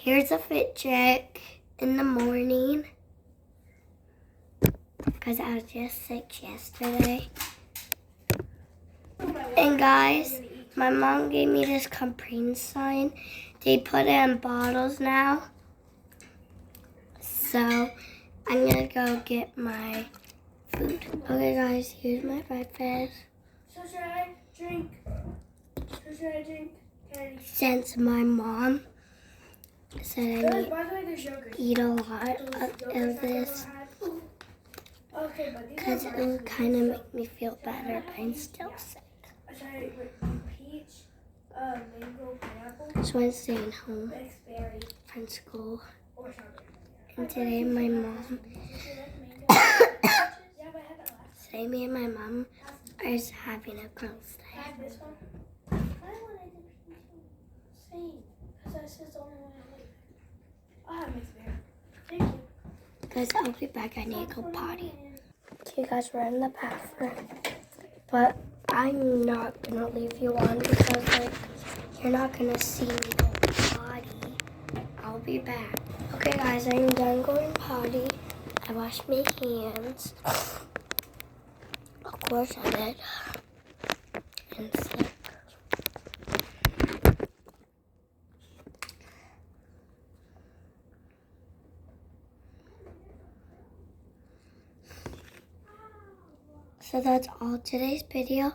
here's a fit check in the morning. Because I was just sick yesterday. And guys, my mom gave me this Capri sign. They put it in bottles now. So I'm gonna go get my food. Okay guys, here's my breakfast. So should I drink? Candy? Since my mom said I need By the way, there's yogurt. eat a lot of this. Okay, but Because it would kind of make me feel better, but I'm still sick. I tried peach, mango, pineapple, So I'm staying home mixed berry, from school. or strawberry. And today my mom, Yeah, but I had that last. today me and my mom are having a girls' day. Have this one. I wanted the pink one. Same. Because this is the only one I like. I'll have mixed berry. Thank you. Guys, I'll be back. I need to go potty. Okay guys, we're in the bathroom. But I'm not going to leave you on because like, you're not going to see me go potty. I'll be back. Okay guys, I'm done going potty. I washed my hands. Of course I did. I'm sick. So that's all today's video.